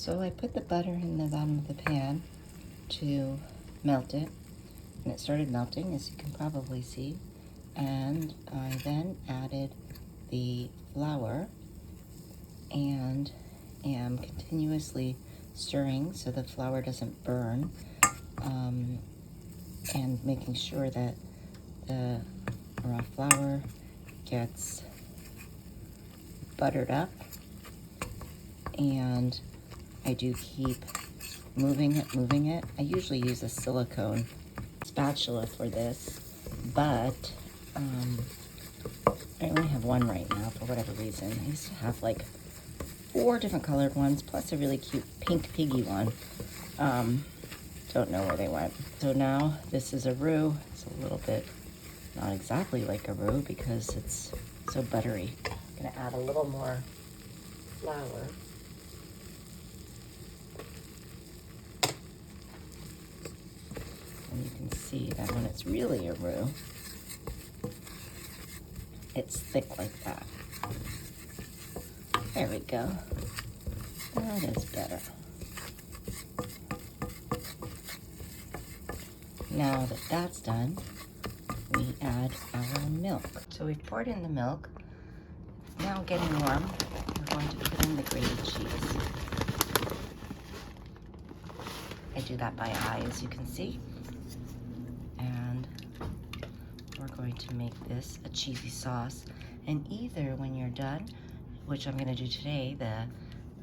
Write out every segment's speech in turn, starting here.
So I put the butter in the bottom of the pan to melt it, and it started melting, as you can probably see. And I then added the flour and am continuously stirring so the flour doesn't burn, and making sure that the raw flour gets buttered up. And I do keep moving it. I usually use a silicone spatula for this, but I only have one right now for whatever reason. I used to have like 4 different colored ones, plus a really cute pink piggy one. Don't know where they went. So now this is a roux. It's a little bit, not exactly like a roux because it's so buttery. I'm gonna add a little more flour. And you can see that when it's really a roux, it's thick like that. There we go. That is better. Now that that's done, we add our milk. So we've poured in the milk. It's now getting warm. We're going to put in the grated cheese. I do that by eye, as you can see. And we're going to make this a cheesy sauce. And either when you're done, which I'm gonna do today, the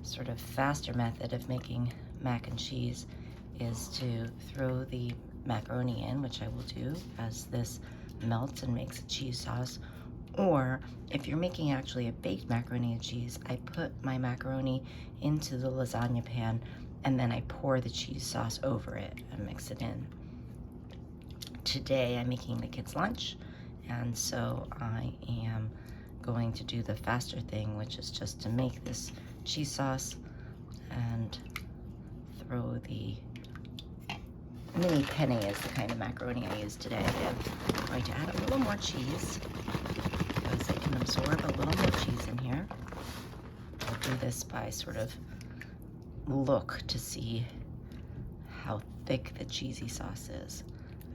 sort of faster method of making mac and cheese is to throw the macaroni in, which I will do as this melts and makes a cheese sauce. Or if you're making actually a baked macaroni and cheese, I put my macaroni into the lasagna pan and then I pour the cheese sauce over it and mix it in. Today I'm making the kids' lunch, and so I am going to do the faster thing, which is just to make this cheese sauce and throw the mini penne is the kind of macaroni I use today. I'm going to add a little more cheese because I can absorb a little more cheese in here. I'll do this by sort of look to see how thick the cheesy sauce is.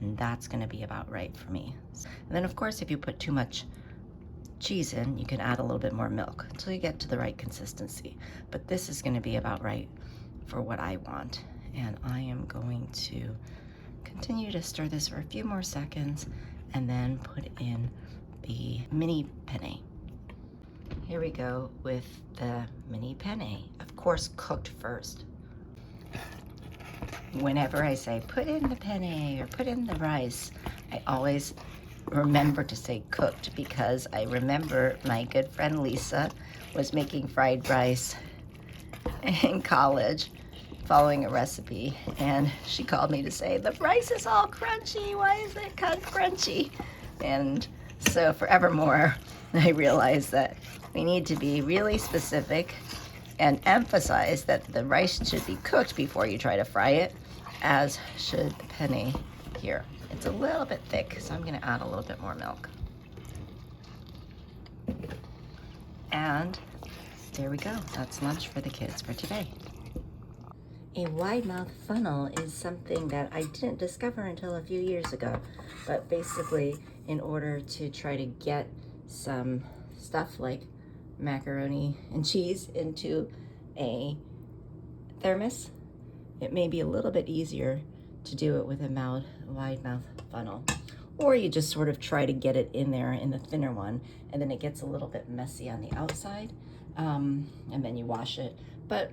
And that's gonna be about right for me. And then of course, if you put too much cheese in, you can add a little bit more milk until you get to the right consistency. But this is gonna be about right for what I want. And I am going to continue to stir this for a few more seconds and then put in the mini penne. Here we go with the mini penne, of course cooked first. Whenever I say put in the penne or put in the rice, I always remember to say cooked, because I remember my good friend Lisa was making fried rice in college following a recipe, and she called me to say, the rice is all crunchy, why is it crunchy? And so forevermore, I realized that we need to be really specific and emphasize that the rice should be cooked before you try to fry it, as should the penne here. It's a little bit thick, so I'm gonna add a little bit more milk. And there we go, that's lunch for the kids for today. A wide mouth funnel is something that I didn't discover until a few years ago, but basically in order to try to get some stuff like macaroni and cheese into a thermos, it may be a little bit easier to do it with a wide mouth funnel. Or you just sort of try to get it in there in the thinner one, and then it gets a little bit messy on the outside, and then you wash it. But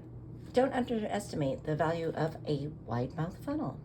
don't underestimate the value of a wide mouth funnel.